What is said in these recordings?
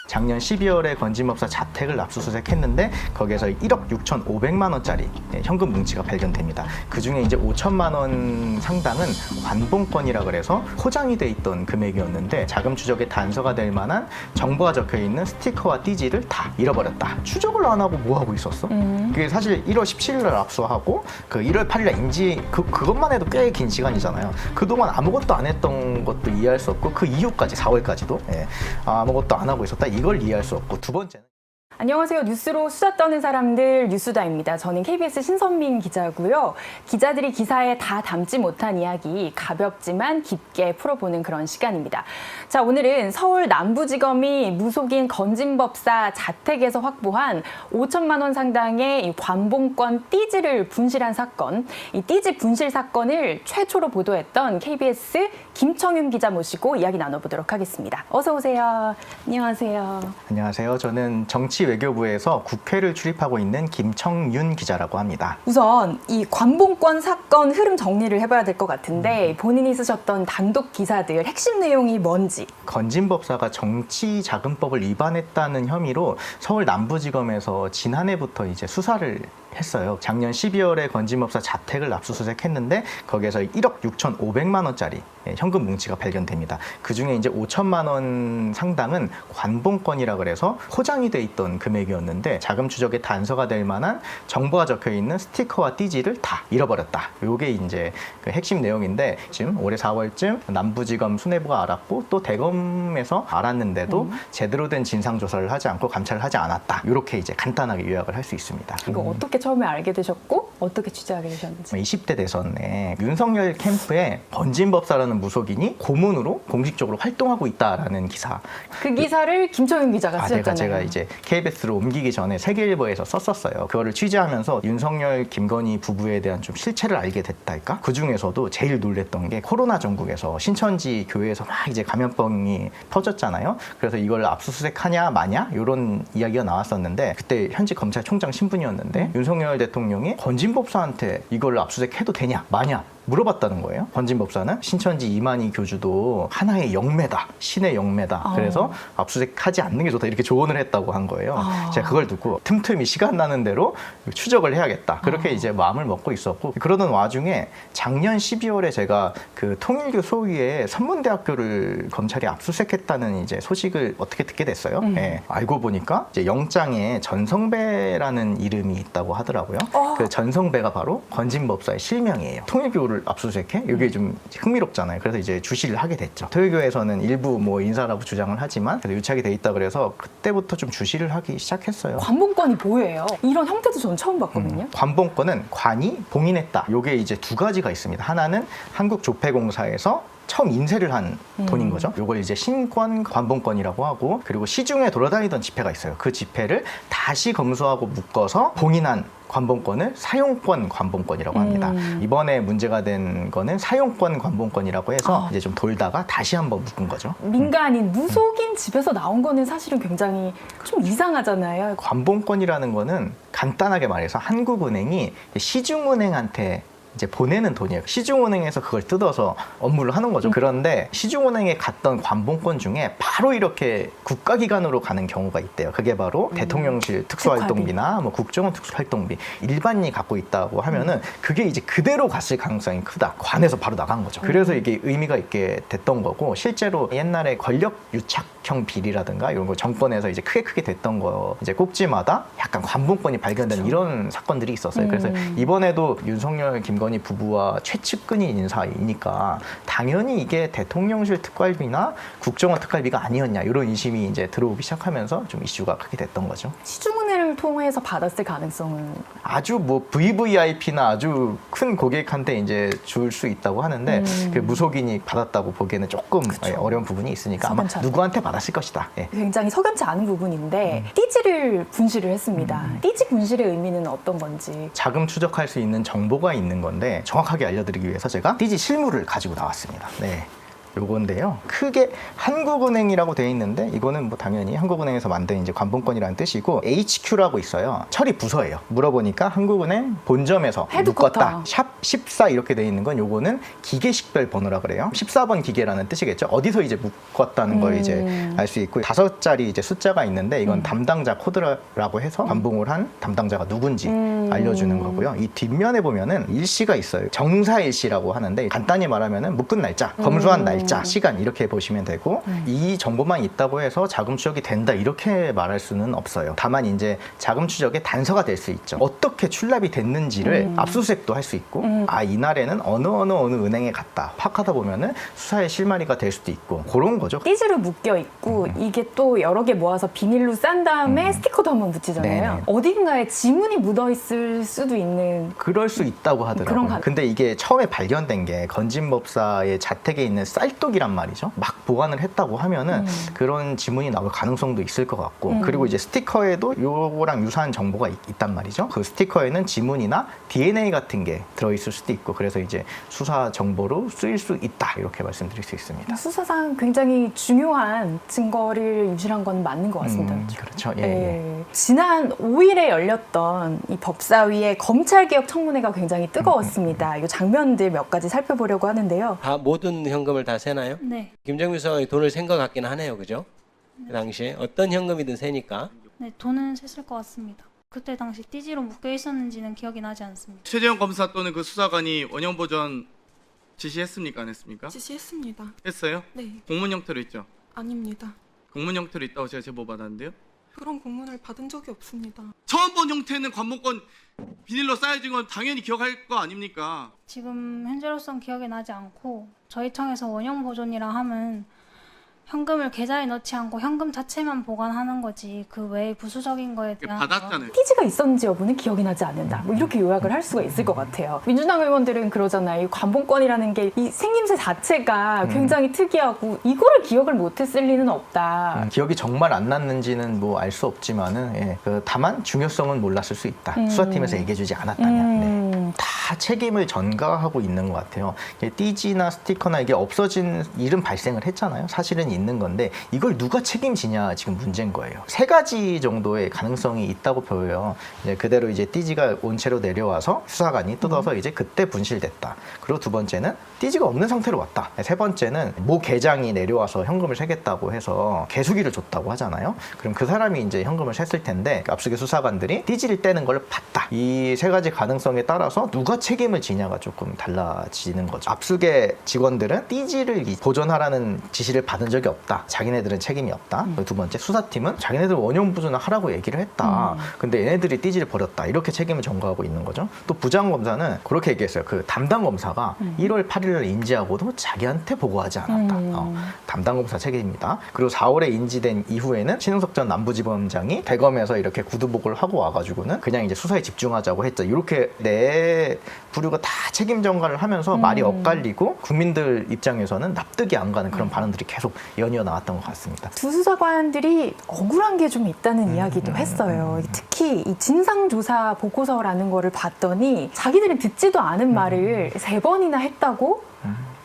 작년 12월에 건진법사 자택을 압수수색했는데 거기에서 1억 6,500만 원짜리 현금 뭉치가 발견됩니다. 그 중에 이제 5천만 원 상당은 관봉권이라 그래서 포장이 돼 있던 금액이었는데 자금 추적의 단서가 될 만한 정보가 적혀 있는 스티커와 띠지를 다 잃어버렸다. 추적을 안 하고 뭐 하고 있었어? 그게 사실 1월 17일 날 압수하고 그 1월 8일 날 인지 그것만 해도 꽤 긴 시간이잖아요. 그동안 아무것도 안 했던 것도 이해할 수 없고 그 이후까지 4월까지도 아무것도 안 하고 있었다. 이걸 이해할 수 없고 두 번째는 안녕하세요. 뉴스로 수다 떠는 사람들 뉴스다입니다. 저는 KBS 신선민 기자고요. 기자들이 기사에 다 담지 못한 이야기 가볍지만 깊게 풀어보는 그런 시간입니다. 자, 오늘은 서울 남부지검이 무속인 건진법사 자택에서 확보한 5천만 원 상당의 이 관봉권 띠지를 분실한 사건, 이 띠지 분실 사건을 최초로 보도했던 KBS 김청윤 기자 모시고 이야기 나눠보도록 하겠습니다. 어서 오세요. 안녕하세요. 안녕하세요. 저는 정치외교부에서 국회를 출입하고 있는 김청윤 기자라고 합니다. 우선 이 관봉권 사건 흐름 정리를 해봐야 될 것 같은데 본인이 쓰셨던 단독 기사들 핵심 내용이 뭔지. 건진법사가 정치자금법을 위반했다는 혐의로 서울 남부지검에서 지난해부터 이제 수사를 했어요. 작년 12월에 건진법사 자택을 압수수색했는데 거기에서 1억 6,500만 원짜리 현금 뭉치가 발견됩니다. 그 중에 이제 5천만 원 상당은 관봉권이라 그래서 포장이 돼 있던 금액이었는데 자금 추적의 단서가 될 만한 정보가 적혀 있는 스티커와 띠지를 다 잃어버렸다. 이게 이제 그 핵심 내용인데 지금 올해 4월쯤 남부지검 수뇌부가 알았고 또 대검에서 알았는데도 제대로 된 진상 조사를 하지 않고 감찰을 하지 않았다. 이렇게 이제 간단하게 요약을 할 수 있습니다. 이거 어떻게 처음에 알게 되셨고 어떻게 취재하게 되셨는지. 20대 대선에 윤석열 캠프에 건진법사라는 무속인이 고문으로 공식적으로 활동하고 있다라는 기사. 그 기사를 김청윤 기자가 쓰셨잖아요. 제가 이제 KBS로 옮기기 전에 세계일보에서 썼었어요. 그거를 취재하면서 윤석열, 김건희 부부에 대한 좀 실체를 알게 됐달까? 그 중에서도 제일 놀랬던 게 코로나 전국에서 신천지 교회에서 막 이제 감염병이 터졌잖아요. 그래서 이걸 압수수색하냐 마냐 이런 이야기가 나왔었는데 그때 현직 검찰총장 신분이었는데 윤석열 대통령이 건진법사한테 이걸 압수수색해도 되냐 마냐 물어봤다는 거예요. 건진법사는 신천지 이만희 교주도 하나의 영매다. 신의 영매다. 그래서 압수수색하지 않는 게 좋다. 이렇게 조언을 했다고 한 거예요. 제가 그걸 듣고 틈틈이 시간 나는 대로 추적을 해야겠다. 그렇게 이제 마음을 먹고 있었고 그러던 와중에 작년 12월에 제가 그 통일교 소위에 선문대학교를 검찰이 압수수색했다는 이제 소식을 어떻게 듣게 됐어요. 알고 보니까 이제 영장에 전성배라는 이름이 있다고 하더라고요. 그 전성배가 바로 건진법사의 실명이에요. 통일교를 압수수색해? 이게 좀 흥미롭잖아요. 그래서 이제 주시를 하게 됐죠. 토요교에서는 일부 뭐 인사라고 주장을 하지만 그래도 유착이 돼 있다 그래서 그때부터 좀 주시를 하기 시작했어요. 관봉권이 뭐예요? 이런 형태도 저는 처음 봤거든요. 관봉권은 관이 봉인했다. 이게 이제 두 가지가 있습니다. 하나는 한국조폐공사에서 처음 인쇄를 한 돈인 거죠. 이걸 이제 신권 관봉권이라고 하고 그리고 시중에 돌아다니던 지폐가 있어요. 그 지폐를 다시 검수하고 묶어서 봉인한 관봉권을 사용권 관봉권이라고 합니다. 이번에 문제가 된 거는 사용권 관봉권이라고 해서 이제 좀 돌다가 다시 한번 묶은 거죠. 민간인 무속인 집에서 나온 거는 사실은 굉장히 좀 이상하잖아요. 관봉권이라는 거는 간단하게 말해서 한국은행이 시중은행한테 이제 보내는 돈이에요. 시중은행에서 그걸 뜯어서 업무를 하는 거죠. 그런데 시중은행에 갔던 관봉권 중에 바로 이렇게 국가기관으로 가는 경우가 있대요. 그게 바로 대통령실 특수활동비나 뭐 국정원 특수활동비 일반인이 갖고 있다고 하면은 그게 이제 그대로 갔을 가능성이 크다. 관에서 바로 나간 거죠. 그래서 이게 의미가 있게 됐던 거고 실제로 옛날에 권력 유착형 비리라든가 이런 거 정권에서 이제 크게 됐던 거 이제 꼭지마다 약간 관봉권이 발견되는 이런 사건들이 있었어요. 그래서 이번에도 윤석열, 김건희 부부와 최측근인 인사이니까 당연히 이게 대통령실 특활비나 국정원 특활비가 아니었냐 이런 인심이 이제 들어오기 시작하면서 좀 이슈가 크게 됐던 거죠. 시중은행을 통해서 받았을 가능성은 아주 뭐 VVIP나 아주 큰 고객한테 이제 줄 수 있다고 하는데 그 무속인이 받았다고 보기에는 조금 어려운 부분이 있으니까 아마 누구한테 받았을 것이다. 굉장히 석연치 않은 부분인데 띠지를 분실을 했습니다. 띠지 분실의 의미는 어떤 건지. 자금 추적할 수 있는 정보가 있는 건데 정확하게 알려드리기 위해서 제가 띠지 실물을 가지고 나왔습니다. 네. 요건데요. 크게 한국은행이라고 돼 있는데 이거는 뭐 당연히 한국은행에서 만든 이제 관본권이라는 뜻이고 HQ라고 있어요. 처리 부서예요. 물어보니까 한국은행 본점에서 헤드쿼터. 묶었다. 샵 14 이렇게 돼 있는 건 요거는 기계식별 번호라 그래요. 14번 기계라는 뜻이겠죠. 어디서 이제 묶었다는 걸 이제 알 수 있고 5자리 이제 숫자가 있는데 이건 담당자 코드라고 해서 관봉을 한 담당자가 누군지 알려주는 거고요. 이 뒷면에 보면은 일시가 있어요. 정사일시라고 하는데 간단히 말하면은 묶은 날짜, 검수한 날짜, 시간 이렇게 보시면 되고 이 정보만 있다고 해서 자금 추적이 된다 이렇게 말할 수는 없어요. 다만 이제 자금 추적의 단서가 될 수 있죠. 어떻게 출납이 됐는지를 압수수색도 할 수 있고 아 이날에는 어느 은행에 갔다 파악하다 보면은 수사의 실마리가 될 수도 있고 그런 거죠. 띠지로 묶여 있고 이게 또 여러 개 모아서 비닐로 싼 다음에 스티커도 한번 붙이잖아요. 네네. 어딘가에 지문이 묻어 있을 수도 있는. 그럴 수 있다고 하더라고요. 그런 근데 이게 처음에 발견된 게 건진법사의 자택에 있는 쌀독이란 말이죠. 막 보관을 했다고 하면은 그런 지문이 나올 가능성도 있을 것 같고 그리고 이제 스티커에도 요거랑 유사한 정보가 있단 말이죠. 그 스티커에는 지문이나 DNA 같은 게 들어있을 수도 있고 그래서 이제 수사 정보로 쓰일 수 있다 이렇게 말씀드릴 수 있습니다. 수사상 굉장히 중요한 증거를 유실한 건 맞는 것 같습니다. 그렇죠. 예, 네. 지난 5일에 열렸던 이 법사위의 검찰개혁 청문회가 굉장히 뜨거웠습니다. 이 장면들 몇 가지 살펴보려고 하는데요. 다 모든 현금을 다 세나요? 네. 김정민 수석이 돈을 센 것 같긴 하네요, 그죠? 그 당시에 어떤 현금이든 세니까. 네, 돈은 셌을 것 같습니다. 그때 당시 띠지로 묶여 있었는지는 기억이 나지 않습니다. 최재형 검사 또는 그 수사관이 원형 보전 지시했습니까? 안 했습니까? 지시했습니다. 했어요? 네, 공문 형태로 있죠? 아닙니다. 공문 형태로 있다고 제가 제보 받았는데요. 그런 공문을 받은 적이 없습니다. 처음 본 형태는 관목권 비닐로 쌓여진 건 당연히 기억할 거 아닙니까? 지금 현재로선 기억이 나지 않고 저희 청에서 원형 보존이라 함은 현금을 계좌에 넣지 않고 현금 자체만 보관하는 거지 그 외에 부수적인 거에 대한 받았잖아요. 띠지가 있었는지 여부는 기억이 나지 않는다. 뭐 이렇게 요약을 할 수가 있을 것 같아요. 민주당 의원들은 그러잖아요. 이 관본권이라는 게 이 생김새 자체가 굉장히 특이하고 이거를 기억을 못했을 리는 없다. 기억이 정말 안 났는지는 뭐 알 수 없지만은 예, 다만 중요성은 몰랐을 수 있다. 수사팀에서 얘기해주지 않았다면 네. 다 책임을 전가하고 있는 것 같아요. 띠지나 스티커나 이게 없어진 일은 발생을 했잖아요. 사실은 있는 건데 이걸 누가 책임지냐 지금 문제인 거예요. 3가지 정도의 가능성이 있다고 보여요. 이제 그대로 이제 띠지가 온채로 내려와서 수사관이 뜯어서 이제 그때 분실됐다. 그리고 2번째는 띠지가 없는 상태로 왔다. 3번째는 모 계장이 내려와서 현금을 세겠다고 해서 개수기를 줬다고 하잖아요. 그럼 그 사람이 이제 현금을 셌을 텐데 압수기 수사관들이 띠지를 떼는 걸 봤다. 이 3가지 가능성에 따라서 누가 책임을 지냐가 조금 달라지는 거죠. 압수계 직원들은 띠지를 보존하라는 지시를 받은 적이 없다. 자기네들은 책임이 없다. 2번째 수사팀은 자기네들 원형 보존을 하라고 얘기를 했다. 근데 얘네들이 띠지를 버렸다. 이렇게 책임을 전가하고 있는 거죠. 또 부장검사는 그렇게 얘기했어요. 그 담당 검사가 1월 8일을 인지하고도 자기한테 보고하지 않았다. 담당 검사 책임입니다. 그리고 4월에 인지된 이후에는 신흥석 전 남부지검장이 대검에서 이렇게 구두복을 하고 와가지고는 그냥 이제 수사에 집중하자고 했죠. 이렇게 내 부류가 다 책임 전가를 하면서 말이 엇갈리고 국민들 입장에서는 납득이 안 가는 그런 반응들이 계속 연이어 나왔던 것 같습니다. 두 수사관들이 억울한 게 좀 있다는 이야기도 했어요. 특히 이 진상조사 보고서라는 거를 봤더니 자기들이 듣지도 않은 말을 3번이나 했다고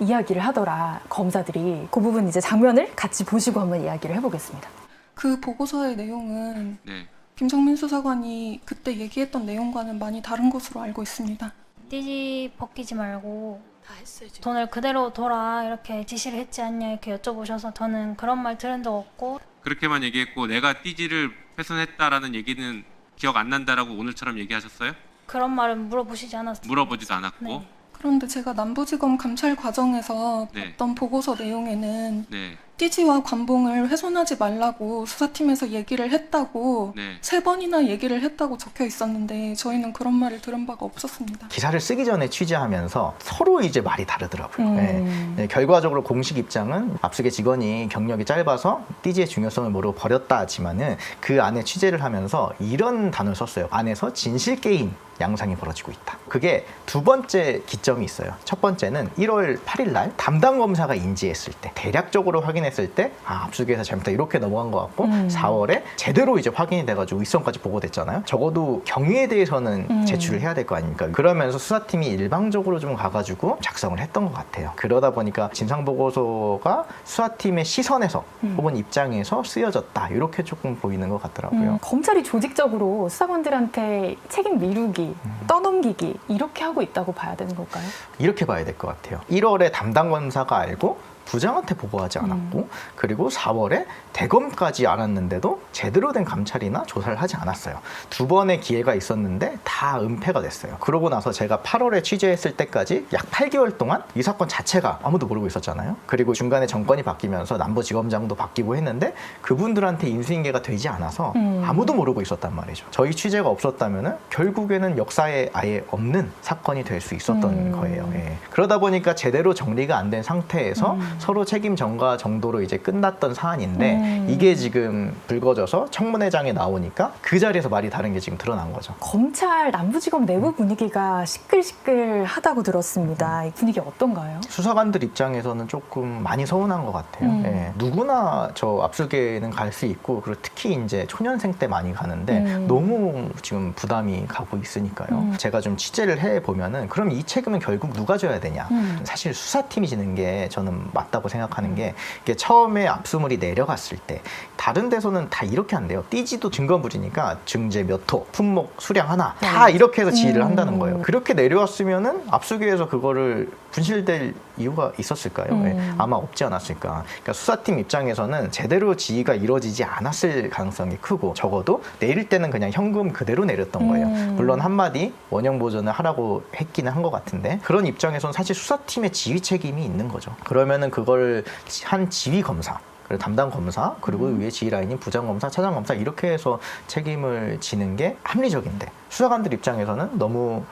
이야기를 하더라. 검사들이. 그 부분 이제 장면을 같이 보시고 한번 이야기를 해보겠습니다. 그 보고서의 내용은 네. 김정민 수사관이 그때 얘기했던 내용과는 많이 다른 것으로 알고 있습니다. 띠지 벗기지 말고 다 했어요, 지금. 돈을 그대로 둬라 이렇게 지시를 했지 않냐 이렇게 여쭤보셔서 저는 그런 말 들은 적 없고 그렇게만 얘기했고 내가 띠지를 훼손했다라는 얘기는 기억 안 난다라고 오늘처럼 얘기하셨어요? 그런 말은 물어보시지 않았어요. 물어보지도 않았고. 네. 그런데 제가 남부지검 감찰 과정에서 네. 봤던 보고서 내용에는 네. 띠지와 관봉을 훼손하지 말라고 수사팀에서 얘기를 했다고 네. 3번이나 얘기를 했다고 적혀 있었는데 저희는 그런 말을 들은 바가 없었습니다. 기사를 쓰기 전에 취재하면서 서로 이제 말이 다르더라고요. 네, 결과적으로 공식 입장은 압수계 직원이 경력이 짧아서 띠지의 중요성을 모르고 버렸다 하지만은 그 안에 취재를 하면서 이런 단어를 썼어요. 안에서 진실 게임 양상이 벌어지고 있다. 그게 2번째 기점이 있어요. 첫 번째는 1월 8일 날 담당 검사가 인지했을 때 대략적으로 확인해 확인했을 때 압수기에서 잘못다 이렇게 넘어간 것 같고 4월에 제대로 이제 확인이 돼가지고 윗선까지 보고됐잖아요. 적어도 경위에 대해서는 제출을 해야 될 거 아닙니까? 그러면서 수사팀이 일방적으로 좀 가가지고 작성을 했던 것 같아요. 그러다 보니까 진상보고서가 수사팀의 시선에서 혹은 입장에서 쓰여졌다 이렇게 조금 보이는 것 같더라고요. 검찰이 조직적으로 수사관들한테 책임 미루기, 떠넘기기 이렇게 하고 있다고 봐야 되는 걸까요? 이렇게 봐야 될 것 같아요. 1월에 담당 검사가 알고 부장한테 보고하지 않았고 그리고 4월에 대검까지 알았는데도 제대로 된 감찰이나 조사를 하지 않았어요. 2번의 기회가 있었는데 다 은폐가 됐어요. 그러고 나서 제가 8월에 취재했을 때까지 약 8개월 동안 이 사건 자체가 아무도 모르고 있었잖아요. 그리고 중간에 정권이 바뀌면서 남부지검장도 바뀌고 했는데 그분들한테 인수인계가 되지 않아서 아무도 모르고 있었단 말이죠. 저희 취재가 없었다면 결국에는 역사에 아예 없는 사건이 될 수 있었던 거예요. 예. 그러다 보니까 제대로 정리가 안 된 상태에서 서로 책임 전가 정도로 이제 끝났던 사안인데 이게 지금 불거져서 청문회장에 나오니까 그 자리에서 말이 다른 게 지금 드러난 거죠. 검찰 남부지검 내부 분위기가 시끌시끌하다고 들었습니다. 이 분위기 어떤가요? 수사관들 입장에서는 조금 많이 서운한 것 같아요. 예. 누구나 저 압수계는 갈 수 있고 그리고 특히 이제 초년생 때 많이 가는데 너무 지금 부담이 가고 있으니까요. 제가 좀 취재를 해보면은 그럼 이 책임은 결국 누가 져야 되냐? 사실 수사팀이 지는 게 저는 맞다고 생각하는 게 이게 처음에 압수물이 내려갔을 때 다른 데서는 다 이렇게 한대요. 띠지도 증거물이니까 증제 몇 호, 품목 수량 하나 다 이렇게 해서 지휘를 한다는 거예요. 그렇게 내려왔으면은 압수기에서 그거를 분실될 이유가 있었을까요? 예, 아마 없지 않았을까. 그러니까 수사팀 입장에서는 제대로 지휘가 이루어지지 않았을 가능성이 크고 적어도 내릴 때는 그냥 현금 그대로 내렸던 거예요. 물론 한마디 원형 보전을 하라고 했기는 한 것 같은데 그런 입장에서는 사실 수사팀의 지휘 책임이 있는 거죠. 그러면은 그걸 한 지휘 검사 그리고 담당 검사 그리고 위에 지휘 라인인 부장 검사, 차장 검사 이렇게 해서 책임을 지는 게 합리적인데 수사관들 입장에서는 너무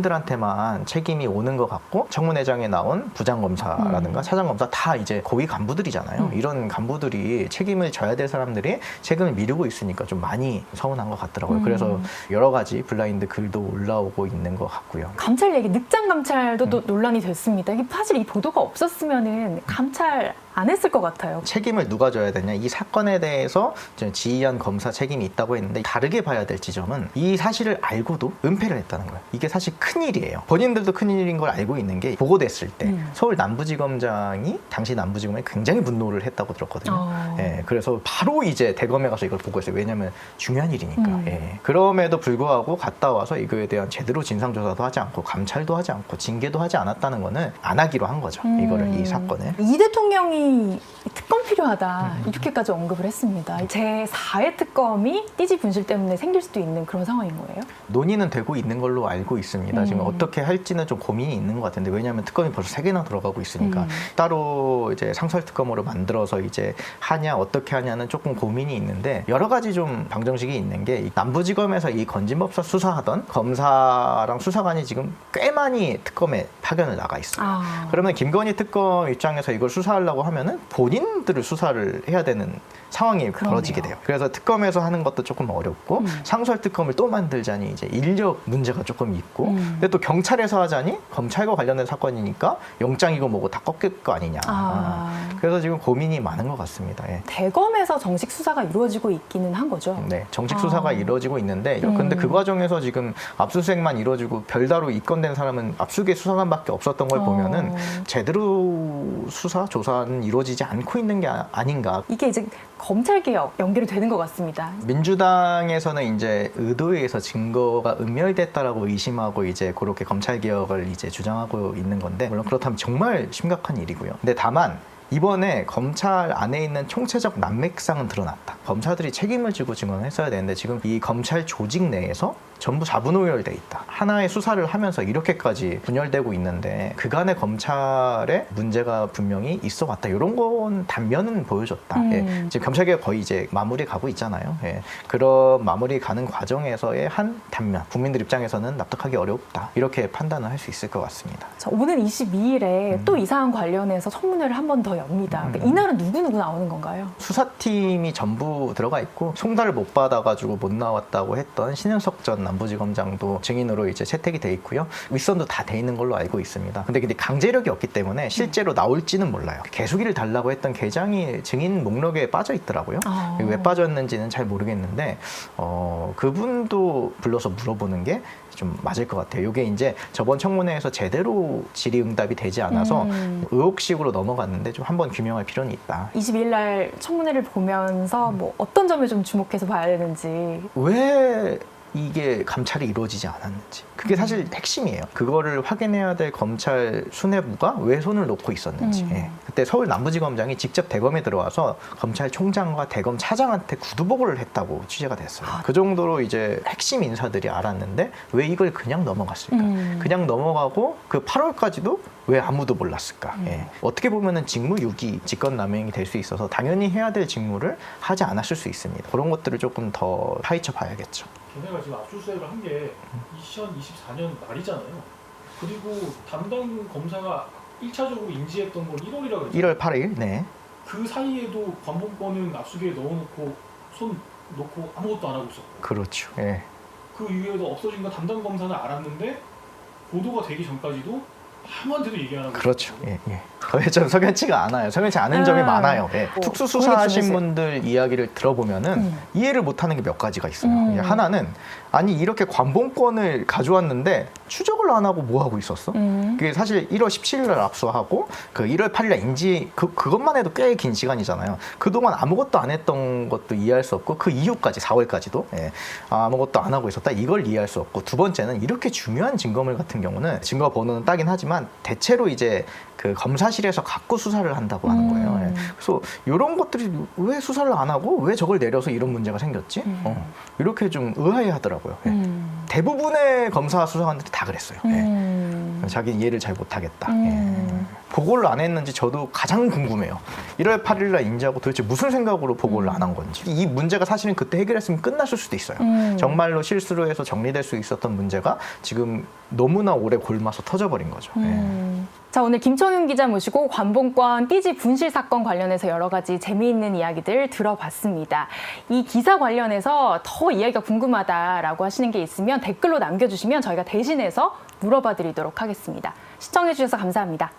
본인들한테만 책임이 오는 것 같고 청문회장에 나온 부장검사라든가 차장검사 다 이제 고위 간부들이잖아요. 이런 간부들이 책임을 져야 될 사람들이 책임을 미루고 있으니까 좀 많이 서운한 것 같더라고요. 그래서 여러 가지 블라인드 글도 올라오고 있는 것 같고요. 감찰 얘기, 늑장 감찰도 논란이 됐습니다. 이게 사실 이 보도가 없었으면은 감찰 안 했을 것 같아요. 책임을 누가 져야 되냐 이 사건에 대해서 지휘한 검사 책임이 있다고 했는데 다르게 봐야 될 지점은 이 사실을 알고도 은폐를 했다는 거예요. 이게 사실 큰일이에요. 본인들도 큰일인 걸 알고 있는 게 보고됐을 때 서울 남부지검장이 당시 남부지검에 굉장히 분노를 했다고 들었거든요. 예, 그래서 바로 이제 대검에 가서 이걸 보고했어요. 왜냐하면 중요한 일이니까. 예. 그럼에도 불구하고 갔다 와서 이거에 대한 제대로 진상조사도 하지 않고 감찰도 하지 않고 징계도 하지 않았다는 거는 안 하기로 한 거죠. 이거를 이 사건을. 이 대통령이 특검 필요하다 이렇게까지 언급을 했습니다. 제4회 특검이 띠지 분실 때문에 생길 수도 있는 그런 상황인 거예요? 논의는 되고 있는 걸로 알고 있습니다. 지금 어떻게 할지는 좀 고민이 있는 것 같은데 왜냐하면 특검이 벌써 3개나 들어가고 있으니까 따로 이제 상설 특검으로 만들어서 이제 하냐 어떻게 하냐는 조금 고민이 있는데 여러 가지 좀 방정식이 있는 게 남부지검에서 이 건진법사 수사하던 검사랑 수사관이 지금 꽤 많이 특검에 파견을 나가 있어요. 그러면 김건희 특검 입장에서 이걸 수사하려고 하면은 본인들을 수사를 해야 되는 상황이 벌어지게 돼요. 그래서 특검에서 하는 것도 조금 어렵고 상설 특검을 또 만들자니 이제 인력 문제가 조금 있고 근데 또 경찰에서 하자니 검찰과 관련된 사건이니까 영장이고 뭐고 다 꺾일 거 아니냐. 그래서 지금 고민이 많은 것 같습니다. 예. 대검에서 정식 수사가 이루어지고 있기는 한 거죠? 네, 정식 수사가 이루어지고 있는데 근데 그 과정에서 지금 압수수색만 이루어지고 별다로 입건된 사람은 압수계 수사관밖에 없었던 걸 보면은 제대로 수사, 조사는 이루어지지 않고 있는 게 아닌가. 이게 이제 검찰개혁 연결이 되는 것 같습니다. 민주당에서는 이제 의도에 의해서 증거가 은멸됐다라고 의심하고 이제 그렇게 검찰개혁을 이제 주장하고 있는 건데 물론 그렇다면 정말 심각한 일이고요. 근데 다만 이번에 검찰 안에 있는 총체적 난맥상은 드러났다. 검사들이 책임을 지고 증언을 했어야 되는데 지금 이 검찰 조직 내에서 전부 자분오열돼 있다. 하나의 수사를 하면서 이렇게까지 분열되고 있는데 그간의 검찰에 문제가 분명히 있어 왔다. 이런 건 단면은 보여줬다. 예. 지금 검찰개혁 거의 이제 마무리 가고 있잖아요. 예. 그런 마무리 가는 과정에서의 한 단면. 국민들 입장에서는 납득하기 어렵다. 이렇게 판단을 할 수 있을 것 같습니다. 자, 오는 22일에 또 이 사안 관련해서 청문회를 한 번 더 더 엽니다. 그러니까 이날은 누구 나오는 건가요? 수사팀이 전부 들어가 있고 송달을 못 받아가지고 못 나왔다고 했던 신현석 전 남부지검장도 증인으로 이제 채택이 돼 있고요. 윗선도 다 돼 있는 걸로 알고 있습니다. 근데 강제력이 없기 때문에 실제로 나올지는 몰라요. 개수기를 달라고 했던 계장이 증인 목록에 빠져 있더라고요. 왜 빠졌는지는 잘 모르겠는데 그분도 불러서 물어보는 게 좀 맞을 것 같아요. 이게 이제 저번 청문회에서 제대로 질의응답이 되지 않아서 의혹식으로 넘어갔는데 좀 한번 규명할 필요는 있다. 22일 날 청문회를 보면서 뭐 어떤 점을 좀 주목해서 봐야 되는지. 왜 이게 감찰이 이루어지지 않았는지 그게 사실 핵심이에요. 그거를 확인해야 될 검찰 수뇌부가 왜 손을 놓고 있었는지. 예. 그때 서울 남부지검장이 직접 대검에 들어와서 검찰총장과 대검 차장한테 구두보고를 했다고 취재가 됐어요. 그 정도로 이제 핵심 인사들이 알았는데 왜 이걸 그냥 넘어갔을까? 그냥 넘어가고 그 8월까지도 왜 아무도 몰랐을까? 예. 어떻게 보면은 직무유기, 직권남용이 될 수 있어서 당연히 해야 될 직무를 하지 않았을 수 있습니다. 그런 것들을 조금 더 파헤쳐 봐야겠죠. 걔네가 지금 압수수색을 한 게 2024년 말이잖아요. 그리고 담당 검사가 1차적으로 인지했던 건 1월이라고 했죠. 1월 8일, 네. 그 사이에도 관본권은 압수기에 넣어놓고 손 놓고 아무것도 안 하고 있었고. 그렇죠. 예. 그 이후에도 없어진 거 담당 검사는 알았는데 보도가 되기 전까지도 아무한테도 얘기 안 하고. 그렇죠. 예, 예. 거의 좀 석연치가 않아요. 석연치 않은 점이 많아요. 예. 뭐, 특수수사하신 분들 이야기를 들어보면은 이해를 못하는 게 몇 가지가 있어요. 예, 하나는 아니 이렇게 관본권을 가져왔는데 추적을 안 하고 뭐 하고 있었어? 그게 사실 1월 17일 날 압수하고 그 1월 8일 날 인지 그것만 해도 꽤 긴 시간이잖아요. 그동안 아무것도 안 했던 것도 이해할 수 없고 그 이후까지 4월까지도 예, 아무것도 안 하고 있었다. 이걸 이해할 수 없고 두 번째는 이렇게 중요한 증거물 같은 경우는 증거 번호는 따긴 하지만 대체로 이제 그 검사실에서 갖고 수사를 한다고 하는 거예요. 예. 그래서 이런 것들이 왜 수사를 안 하고 왜 저걸 내려서 이런 문제가 생겼지? 이렇게 좀 의아해하더라고요. 예. 대부분의 검사 수사관들이 다 그랬어요. 예. 자기는 이해를 잘 못하겠다. 예. 보고를 안 했는지 저도 가장 궁금해요. 1월 8일 날 인지하고 도대체 무슨 생각으로 보고를 안 한 건지. 이 문제가 사실은 그때 해결했으면 끝났을 수도 있어요. 정말로 실수로 해서 정리될 수 있었던 문제가 지금 너무나 오래 골마서 터져버린 거죠. 예. 자, 오늘 김청윤 기자 모시고 관본권 띠지 분실 사건 관련해서 여러 가지 재미있는 이야기들 들어봤습니다. 이 기사 관련해서 더 이야기가 궁금하다라고 하시는 게 있으면 댓글로 남겨주시면 저희가 대신해서 물어봐 드리도록 하겠습니다. 시청해주셔서 감사합니다.